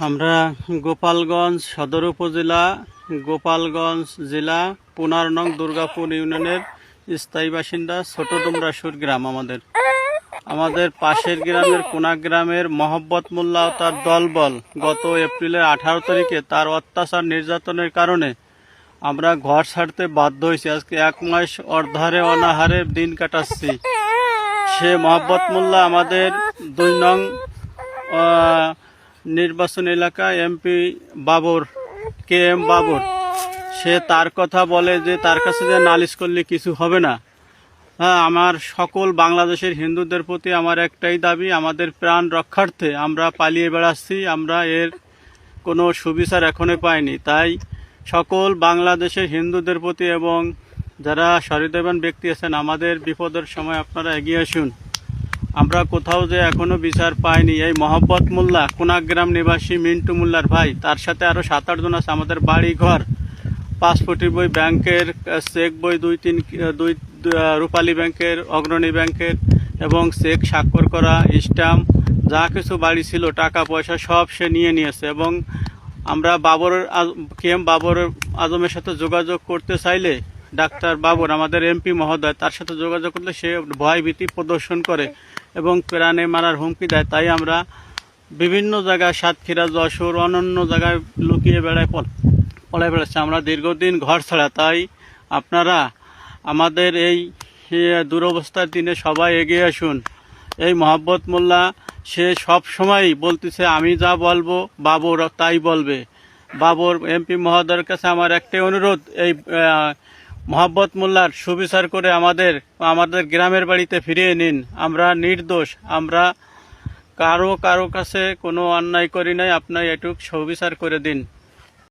আমরা গোপালগঞ্জ সদর উপজেলা, গোপালগঞ্জ জেলা, 15 নং দুর্গাপুর ইউনিয়নের স্থায়ী বাসিন্দা ছোট ডুমরাসুর গ্রাম। আমাদের পাশের গ্রামের কোনা গ্রামের মহব্বত মোল্লা ও তার দলবল গত এপ্রিলের 18 তারিখে তার অত্যাচার নির্যাতনের কারণে আমরা ঘর ছাড়তে বাধ্য হয়েছি। আজকে 1 মাস অর্ধারে অনাহারে দিন কাটাচ্ছি। সে মহব্বত মোল্লা আমাদের 2 নং নির্বাচন এলাকা MP Babar, K M Babar. সে তার কথা বলে যে তার কাছে যে নালিশ করলে কিছু হবে না। হ্যাঁ, আমার সকল বাংলাদেশের হিন্দুদের প্রতি আমার একটাই দাবি, আমাদের প্রাণ রক্ষার্থে আমরা পালিয়ে বেড়াচ্ছি। আমরা এর কোনো সুবিচার এখনো পাইনি। তাই সকল বাংলাদেশের হিন্দুদের প্রতি এবং যারা সহৃদয়বান ব্যক্তি আছেন, আমাদের বিপদের সময় আপনারা এগিয়ে আসুন। আমরা কোথাও যে এখনো বিচার পাইনি। এই মহব্বত মোল্লা কোনাগ্রাম নিবাসী মিন্টু মোল্লার ভাই, তার সাথে আরও 7-8 জন আছে। আমাদের বাড়ি ঘর, পাসপোর্টের বই, ব্যাংকের চেক বই, 2 রূপালী ব্যাংকের, অগ্রণী ব্যাংকের এবং চেক স্বাক্ষর করা, স্ট্যাম্প, যা কিছু বাড়ি ছিল, টাকা পয়সা সব সে নিয়ে নিয়েছে। এবং আমরা কে এম বাবর আজমের সাথে যোগাযোগ করতে চাইলে, ডাক্তার বাবর আমাদের এমপি মহোদয়, তার সাথে যোগাযোগ করলে সে ভয় ভীতি প্রদর্শন করে এবং প্রাণে মারার হুমকি দেয়। তাই আমরা বিভিন্ন জায়গায়, সাতক্ষীরা, যশোর, অন্যান্য জায়গায় লুকিয়ে পলায় বেড়াচ্ছি। আমরা দীর্ঘদিন ঘর ছাড়া। তাই আপনারা আমাদের এই দুরবস্থার দিনে সবাই এগিয়ে আসুন। এই মহব্বত মোল্লা সে সব সময় বলতেছে, আমি যা বলবো বাবর তাই বলবে। বাবর এমপি মহোদয়ের কাছে আমার একটাই অনুরোধ, এই মহব্বত মোল্লার সুবিচার করে আমাদের গ্রামের বাড়িতে ফিরিয়ে নিন। আমরা নির্দোষ, আমরা কারো কাছে কোনো অন্যায় করি নাই। আপনার এটুক সুবিচার করে দিন।